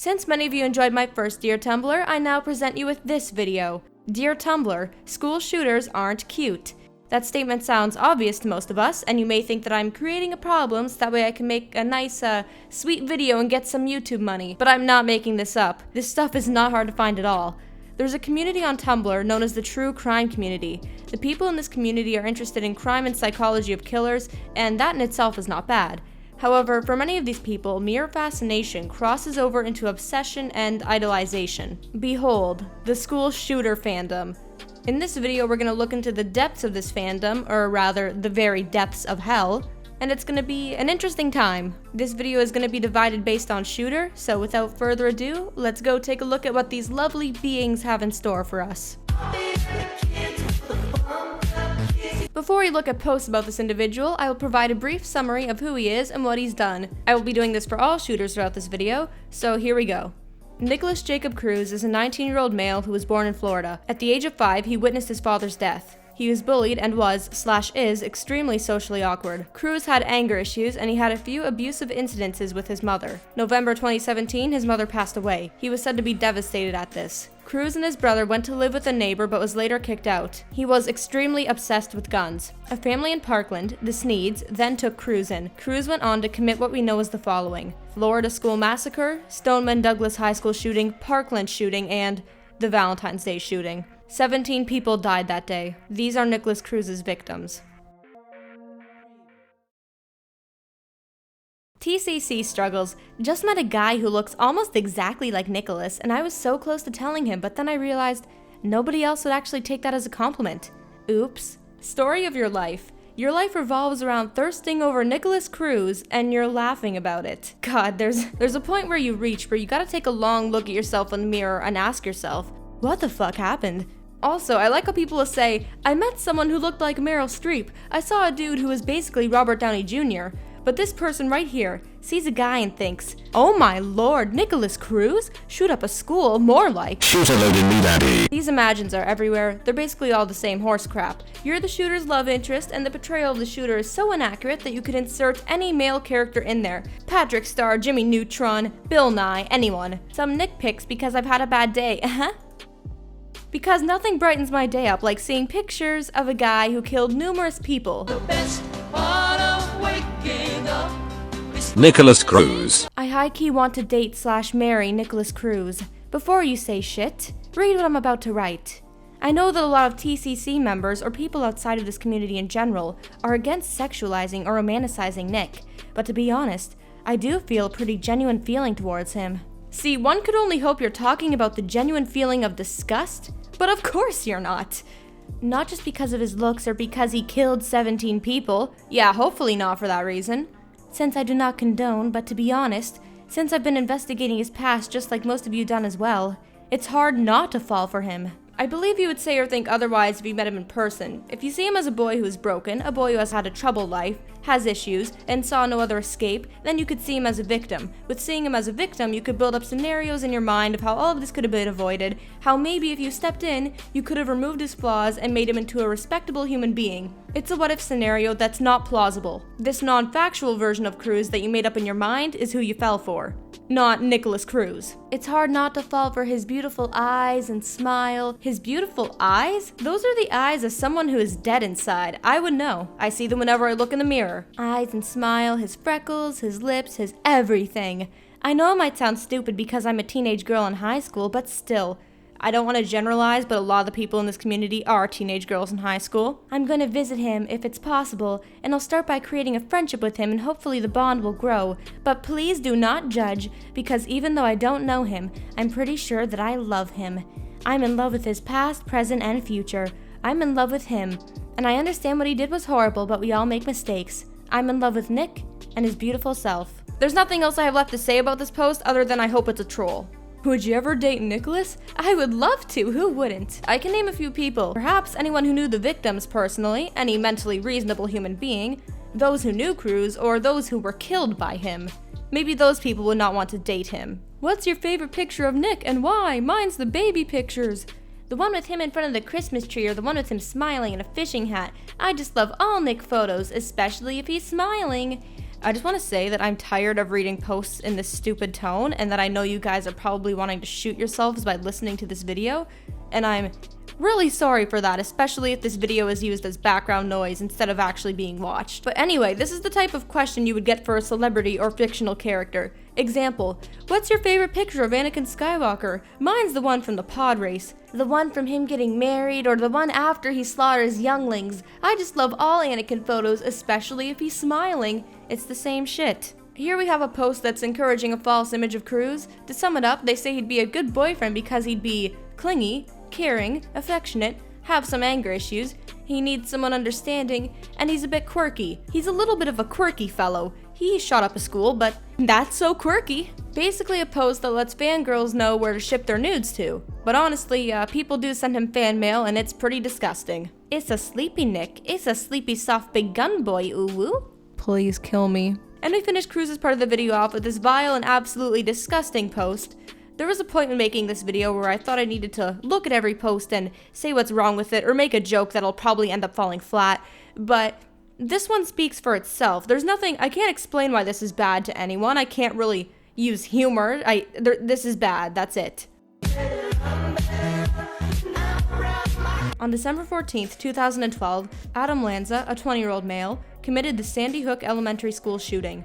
Since many of you enjoyed my first Dear Tumblr, I now present you with this video. Dear Tumblr, school shooters aren't cute. That statement sounds obvious to most of us, and you may think that I'm creating a problem so that way I can make a nice, sweet video and get some YouTube money. But I'm not making this up. This stuff is not hard to find at all. There's a community on Tumblr known as the True Crime Community. The people in this community are interested in crime and psychology of killers, and that in itself is not bad. However, for many of these people, mere fascination crosses over into obsession and idolization. Behold, the school shooter fandom. In this video, we're going to look into the depths of this fandom, or rather, the very depths of hell, and it's going to be an interesting time. This video is going to be divided based on shooter, so without further ado, let's go take a look at what these lovely beings have in store for us. Before we look at posts about this individual, I will provide a brief summary of who he is and what he's done. I will be doing this for all shooters throughout this video, so here we go. Nikolas Jacob Cruz is a 19-year-old male who was born in Florida. At the age of 5, he witnessed his father's death. He was bullied and was/is extremely socially awkward. Cruz had anger issues and he had a few abusive incidences with his mother. November 2017, his mother passed away. He was said to be devastated at this. Cruz and his brother went to live with a neighbor but was later kicked out. He was extremely obsessed with guns. A family in Parkland, the Sneeds, then took Cruz in. Cruz went on to commit what we know as the following: Florida School Massacre, Stoneman Douglas High School shooting, Parkland shooting, and the Valentine's Day shooting. 17 people died that day. These are Nikolas Cruz's victims. TCC struggles. Just met a guy who looks almost exactly like Nikolas, and I was so close to telling him, but then I realized nobody else would actually take that as a compliment. Oops. Story of your life. Your life revolves around thirsting over Nikolas Cruz, and you're laughing about it. God, there's a point where you reach where you gotta take a long look at yourself in the mirror and ask yourself, what the fuck happened? Also, I like how people will say, I met someone who looked like Meryl Streep. I saw a dude who was basically Robert Downey Jr. But this person right here sees a guy and thinks, oh my lord, Nikolas Cruz? Shoot up a school, more like. Shoot a load in me, daddy. These imagines are everywhere. They're basically all the same horse crap. You're the shooter's love interest, and the portrayal of the shooter is so inaccurate that you could insert any male character in there. Patrick Star, Jimmy Neutron, Bill Nye, anyone. Some Nick pics because I've had a bad day, Because nothing brightens my day up like seeing pictures of a guy who killed numerous people. The best part of waking up is Nikolas Cruz. I high-key want to date/marry Nikolas Cruz. Before you say shit, read what I'm about to write. I know that a lot of TCC members or people outside of this community in general are against sexualizing or romanticizing Nick, but to be honest, I do feel a pretty genuine feeling towards him. See, one could only hope you're talking about the genuine feeling of disgust, but of course you're not. Not just because of his looks or because he killed 17 people. Yeah, hopefully not for that reason. Since I do not condone, but to be honest, since I've been investigating his past just like most of you done as well, it's hard not to fall for him. I believe you would say or think otherwise if you met him in person. If you see him as a boy who is broken, a boy who has had a troubled life, has issues, and saw no other escape, then you could see him as a victim. With seeing him as a victim, you could build up scenarios in your mind of how all of this could have been avoided, how maybe if you stepped in, you could have removed his flaws and made him into a respectable human being. It's a what-if scenario that's not plausible. This non-factual version of Cruz that you made up in your mind is who you fell for. Not Nikolas Cruz. It's hard not to fall for his beautiful eyes and smile. His beautiful eyes? Those are the eyes of someone who is dead inside. I would know. I see them whenever I look in the mirror. Eyes and smile, his freckles, his lips, his everything. I know it might sound stupid because I'm a teenage girl in high school, but still. I don't want to generalize, but a lot of the people in this community are teenage girls in high school. I'm going to visit him if it's possible, and I'll start by creating a friendship with him and hopefully the bond will grow. But please do not judge, because even though I don't know him, I'm pretty sure that I love him. I'm in love with his past, present, and future. I'm in love with him, and I understand what he did was horrible, but we all make mistakes. I'm in love with Nick and his beautiful self. There's nothing else I have left to say about this post other than I hope it's a troll. Would you ever date Nikolas? I would love to, who wouldn't? I can name a few people. Perhaps anyone who knew the victims personally, any mentally reasonable human being, those who knew Cruz, or those who were killed by him. Maybe those people would not want to date him. What's your favorite picture of Nick and why? Mine's the baby pictures. The one with him in front of the Christmas tree or the one with him smiling in a fishing hat. I just love all Nick photos, especially if he's smiling. I just want to say that I'm tired of reading posts in this stupid tone, and that I know you guys are probably wanting to shoot yourselves by listening to this video, and I'm really sorry for that, especially if this video is used as background noise instead of actually being watched. But anyway, this is the type of question you would get for a celebrity or fictional character. Example, what's your favorite picture of Anakin Skywalker? Mine's the one from the pod race. The one from him getting married, or the one after he slaughters younglings. I just love all Anakin photos, especially if he's smiling. It's the same shit. Here we have a post that's encouraging a false image of Cruz. To sum it up, they say he'd be a good boyfriend because he'd be clingy, caring, affectionate, have some anger issues, he needs someone understanding, and he's a bit quirky. He's a little bit of a quirky fellow. He shot up a school, but that's so quirky. Basically a post that lets fangirls know where to ship their nudes to. But honestly, people do send him fan mail, and it's pretty disgusting. It's a sleepy Nick. It's a sleepy soft big gun boy, ooh-woo. Please kill me. And we finished Cruz's part of the video off with this vile and absolutely disgusting post. There was a point in making this video where I thought I needed to look at every post and say what's wrong with it or make a joke that'll probably end up falling flat, but this one speaks for itself. There's nothing, I can't explain why this is bad to anyone. I can't really use humor. This is bad, that's it. On December 14th, 2012, Adam Lanza, a 20-year-old male, committed the Sandy Hook Elementary School shooting.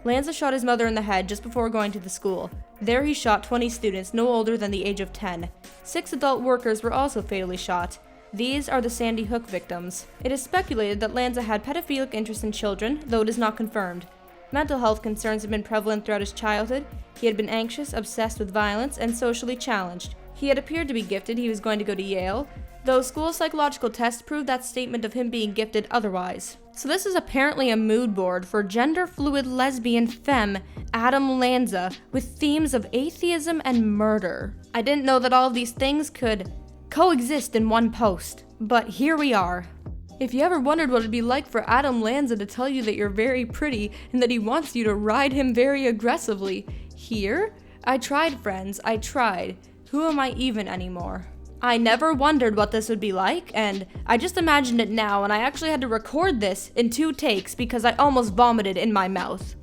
Lanza shot his mother in the head just before going to the school. There he shot 20 students no older than the age of 10. 6 adult workers were also fatally shot. These are the Sandy Hook victims. It is speculated that Lanza had pedophilic interest in children, though it is not confirmed. Mental health concerns have been prevalent throughout his childhood. He had been anxious, obsessed with violence, and socially challenged. He had appeared to be gifted. He was going to go to Yale, though school psychological tests proved that statement of him being gifted otherwise. So this is apparently a mood board for gender-fluid lesbian femme Adam Lanza with themes of atheism and murder. I didn't know that all of these things could coexist in one post, but here we are. If you ever wondered what it'd be like for Adam Lanza to tell you that you're very pretty and that he wants you to ride him very aggressively, here? I tried, friends, I tried. Who am I even anymore? I never wondered what this would be like, and I just imagined it now, and I actually had to record this in 2 takes because I almost vomited in my mouth.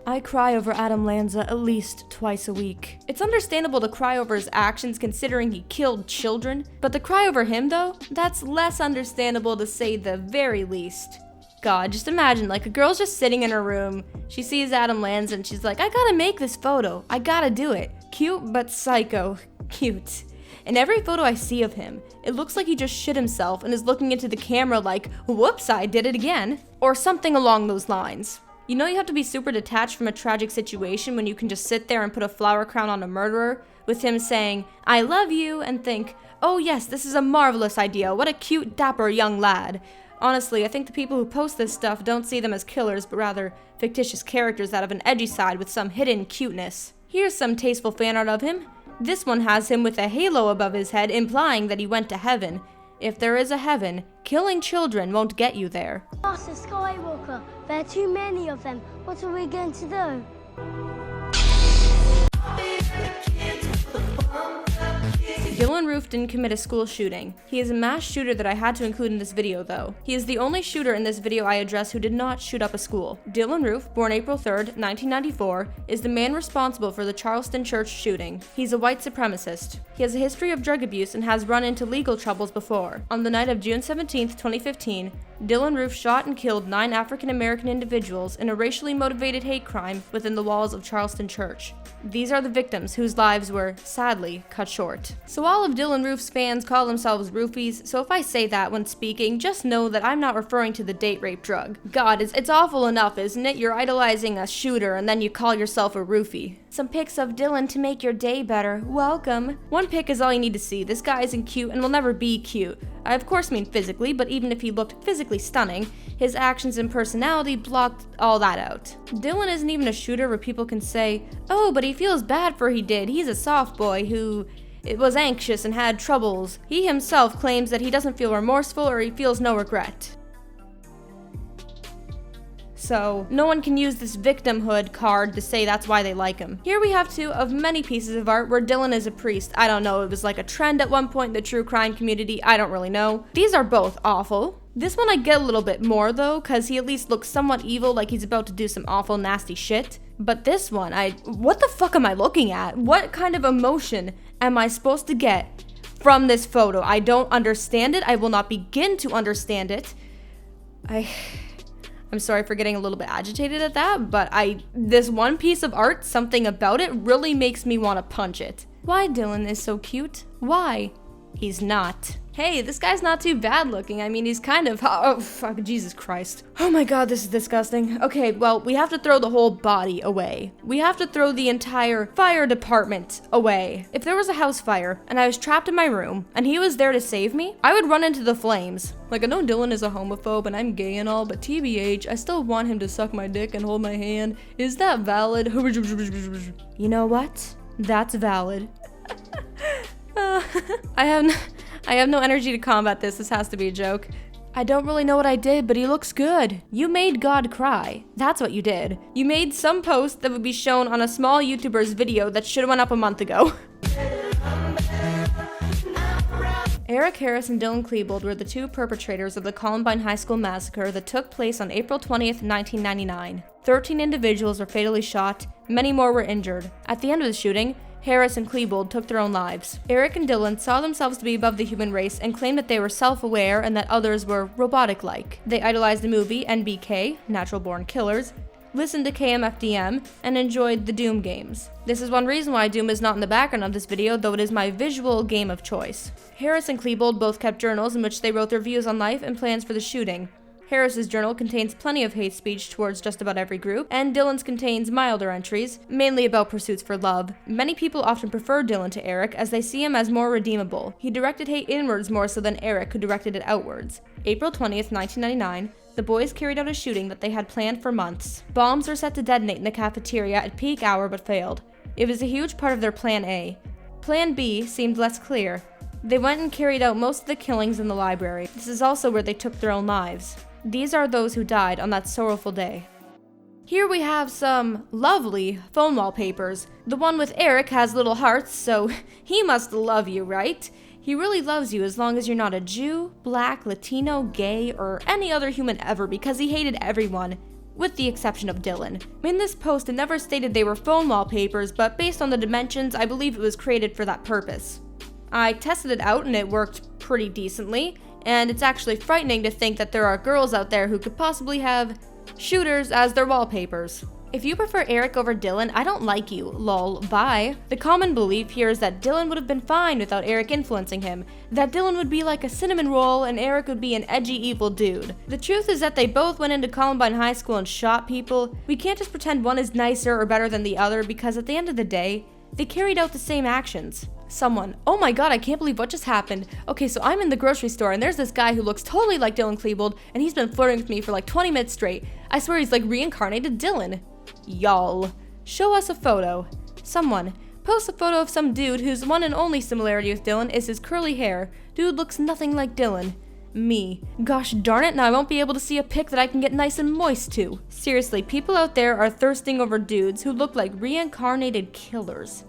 I cry over Adam Lanza at least twice a week. It's understandable to cry over his actions considering he killed children, but to cry over him though, that's less understandable to say the very least. God, just imagine, like, a girl's just sitting in her room, she sees Adam Lanza and she's like, I gotta make this photo, I gotta do it. Cute but psycho. Cute. In every photo I see of him, it looks like he just shit himself and is looking into the camera like, whoops, I did it again. Or something along those lines. You know you have to be super detached from a tragic situation when you can just sit there and put a flower crown on a murderer, with him saying, I love you, and think, oh yes, this is a marvelous idea, what a cute, dapper young lad. Honestly, I think the people who post this stuff don't see them as killers, but rather fictitious characters that have an edgy side with some hidden cuteness. Here's some tasteful fan art of him. This one has him with a halo above his head, implying that he went to heaven. If there is a heaven, killing children won't get you there. Master Skywalker, there are too many of them. What are we going to do? Dylann Roof didn't commit a school shooting. He is a mass shooter that I had to include in this video though. He is the only shooter in this video I address who did not shoot up a school. Dylann Roof, born April 3rd, 1994, is the man responsible for the Charleston church shooting. He's a white supremacist. He has a history of drug abuse and has run into legal troubles before. On the night of June 17th, 2015, Dylann Roof shot and killed 9 African American individuals in a racially motivated hate crime within the walls of Charleston Church. These are the victims whose lives were, sadly, cut short. So all of Dylann Roof's fans call themselves roofies, so if I say that when speaking, just know that I'm not referring to the date rape drug. God, it's awful enough, isn't it? You're idolizing a shooter and then you call yourself a roofie. Some pics of Dylann to make your day better. Welcome. One pic is all you need to see. This guy isn't cute and will never be cute. I of course mean physically, but even if he looked physically stunning, his actions and personality blocked all that out. Dylann isn't even a shooter where people can say, oh, but he feels bad for he did. He's a soft boy who was anxious and had troubles. He himself claims that he doesn't feel remorseful or he feels no regret. so no one can use this victimhood card to say that's why they like him. Here we have two of many pieces of art where Dylann is a priest. I don't know, it was like a trend at one point in the true crime community, I don't really know. These are both awful. This one I get a little bit more though, cause he at least looks somewhat evil, like he's about to do some awful nasty shit. But this one, what the fuck am I looking at? What kind of emotion am I supposed to get from this photo? I don't understand it. I will not begin to understand it. I'm sorry for getting a little bit agitated at that, but this one piece of art, something about it really makes me want to punch it. Why Dylann is so cute? Why? He's not. Hey, this guy's not too bad looking. I mean, he's kind of, oh, fuck, Jesus Christ. Oh my god, this is disgusting. Okay, well, we have to throw the whole body away. We have to throw the entire fire department away. If there was a house fire, and I was trapped in my room, and he was there to save me, I would run into the flames. Like, I know Dylann is a homophobe, and I'm gay and all, but TBH, I still want him to suck my dick and hold my hand. Is that valid? You know what? That's valid. I have no energy to combat this. This has to be a joke. I don't really know what I did, but he looks good. You made God cry. That's what you did. You made some post that would be shown on a small YouTuber's video that should have went up a month ago. Eric Harris and Dylann Klebold were the two perpetrators of the Columbine High School massacre that took place on April 20th, 1999. 13 individuals were fatally shot, many more were injured. At the end of the shooting, Harris and Klebold took their own lives. Eric and Dylann saw themselves to be above the human race and claimed that they were self-aware and that others were robotic-like. They idolized the movie NBK, Natural Born Killers, listened to KMFDM, and enjoyed the Doom games. This is one reason why Doom is not in the background of this video, though it is my visual game of choice. Harris and Klebold both kept journals in which they wrote their views on life and plans for the shooting. Harris's journal contains plenty of hate speech towards just about every group, and Dylann's contains milder entries, mainly about pursuits for love. Many people often prefer Dylann to Eric as they see him as more redeemable. He directed hate inwards more so than Eric, who directed it outwards. April 20th, 1999, the boys carried out a shooting that they had planned for months. Bombs were set to detonate in the cafeteria at peak hour but failed. It was a huge part of their Plan A. Plan B seemed less clear. They went and carried out most of the killings in the library. This is also where they took their own lives. These are those who died on that sorrowful day. Here we have some lovely phone wallpapers. The one with Eric has little hearts, so he must love you, right? He really loves you as long as you're not a Jew, black, Latino, gay, or any other human ever, because he hated everyone, with the exception of Dylann. In this post, it never stated they were phone wallpapers, but based on the dimensions, I believe it was created for that purpose. I tested it out and it worked pretty decently. And it's actually frightening to think that there are girls out there who could possibly have shooters as their wallpapers. If you prefer Eric over Dylann, I don't like you, lol, bye. The common belief here is that Dylann would have been fine without Eric influencing him, that Dylann would be like a cinnamon roll and Eric would be an edgy evil dude. The truth is that they both went into Columbine High School and shot people. We can't just pretend one is nicer or better than the other because at the end of the day, they carried out the same actions. Oh my god, I can't believe what just happened. Okay, so I'm in the grocery store and there's this guy who looks totally like Dylann Klebold and he's been flirting with me for like 20 minutes straight. I swear he's like reincarnated Dylann. Y'all, show us a photo. Someone, post a photo of some dude whose one and only similarity with Dylann is his curly hair. Dude looks nothing like Dylann. Me. Gosh darn it, now I won't be able to see a pic that I can get nice and moist to. Seriously, people out there are thirsting over dudes who look like reincarnated killers.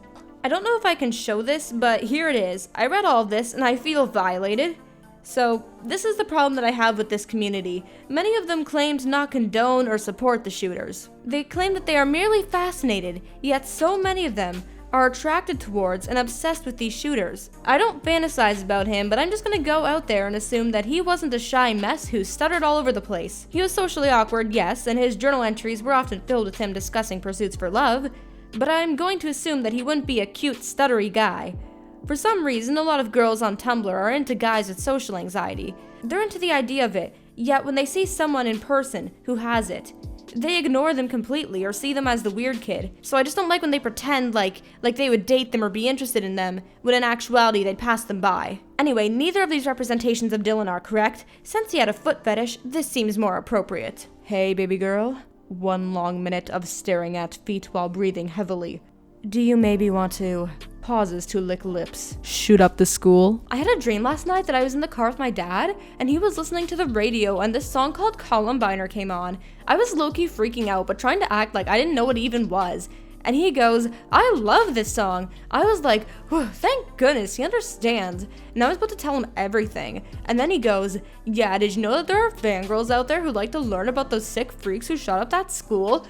I don't know if I can show this, but here it is. I read all of this and I feel violated. So, this is the problem that I have with this community. Many of them claim to not condone or support the shooters. They claim that they are merely fascinated, yet so many of them are attracted towards and obsessed with these shooters. I don't fantasize about him, but I'm just gonna go out there and assume that he wasn't a shy mess who stuttered all over the place. He was socially awkward, yes, and his journal entries were often filled with him discussing pursuits for love, but I'm going to assume that he wouldn't be a cute, stuttery guy. For some reason, a lot of girls on Tumblr are into guys with social anxiety. They're into the idea of it, yet when they see someone in person who has it, they ignore them completely or see them as the weird kid. So I just don't like when they pretend like they would date them or be interested in them, when in actuality they'd pass them by. Anyway, neither of these representations of Dylann are correct. Since he had a foot fetish, this seems more appropriate. Hey, baby girl. 1 long minute of staring at feet while breathing heavily. Do you maybe want to pauses to lick lips. Shoot up the school. I had a dream last night that I was in the car with my dad, and he was listening to the radio, and this song called Columbine came on. I was low-key freaking out, but trying to act like I didn't know what it even was. And he goes, "I love this song." I was like, thank goodness, he understands. And I was about to tell him everything. And then he goes, "Yeah, did you know that there are fangirls out there who like to learn about those sick freaks who shot up that school?"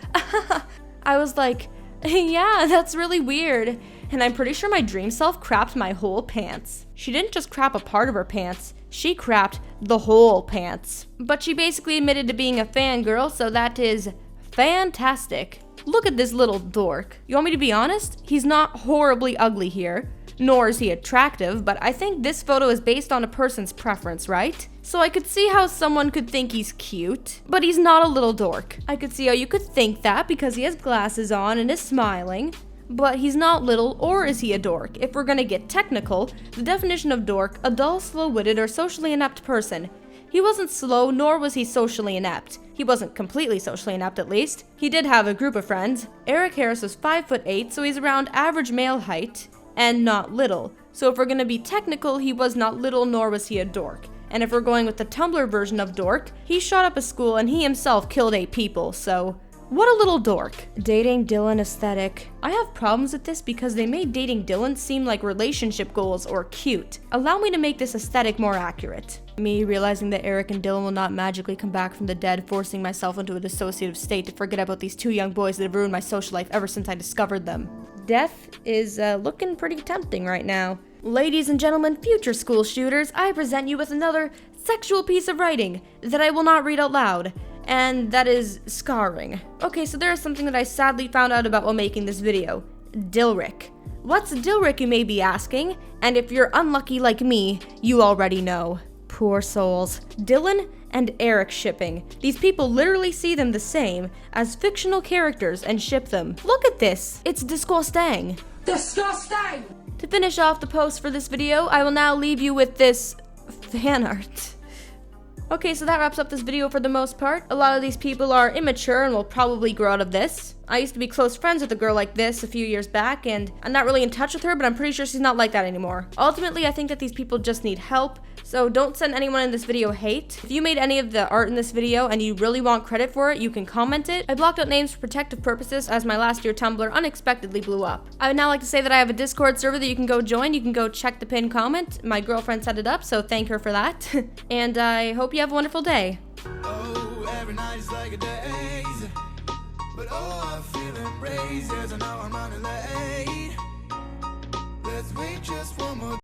I was like, yeah, that's really weird. And I'm pretty sure my dream self crapped my whole pants. She didn't just crap a part of her pants, she crapped the whole pants. But she basically admitted to being a fangirl, so that is fantastic. Look at this little dork. You want me to be honest? He's not horribly ugly here, nor is he attractive, but I think this photo is based on a person's preference, right? So I could see how someone could think he's cute, but he's not a little dork. I could see how you could think that because he has glasses on and is smiling, but he's not little, or is he a dork? If we're gonna get technical, the definition of dork, a dull, slow-witted, or socially inept person. He wasn't slow, nor was he socially inept. He wasn't completely socially inept, at least. He did have a group of friends. Eric Harris was 5'8", so he's around average male height, and not little. So if we're gonna be technical, he was not little, nor was he a dork. And if we're going with the Tumblr version of dork, he shot up a school and he himself killed 8 people, so what a little dork. Dating Dylann aesthetic. I have problems with this because they made dating Dylann seem like relationship goals or cute. Allow me to make this aesthetic more accurate. Me realizing that Eric and Dylann will not magically come back from the dead, forcing myself into a dissociative state to forget about these 2 young boys that have ruined my social life ever since I discovered them. Death is looking pretty tempting right now. Ladies and gentlemen, future school shooters, I present you with another sexual piece of writing that I will not read out loud. And that is scarring. Okay, so there is something that I sadly found out about while making this video. Dilrick. What's Dilrick, you may be asking? And if you're unlucky like me, you already know. Poor souls. Dylann and Eric shipping. These people literally see them the same as fictional characters and ship them. Look at this. It's disgusting. Disgusting! To finish off the post for this video, I will now leave you with this fan art. Okay, so that wraps up this video for the most part. A lot of these people are immature and will probably grow out of this. I used to be close friends with a girl like this a few years back, and I'm not really in touch with her, but I'm pretty sure she's not like that anymore. Ultimately, I think that these people just need help, so don't send anyone in this video hate. If you made any of the art in this video and you really want credit for it, you can comment it. I blocked out names for protective purposes as my last year Tumblr unexpectedly blew up. I would now like to say that I have a Discord server that you can go join. You can go check the pinned comment. My girlfriend set it up, so thank her for that. And I hope you have a wonderful day. Oh, every night is like a daze. But oh, I feel embraced. Yes, I know I'm running late. Let's wait just one more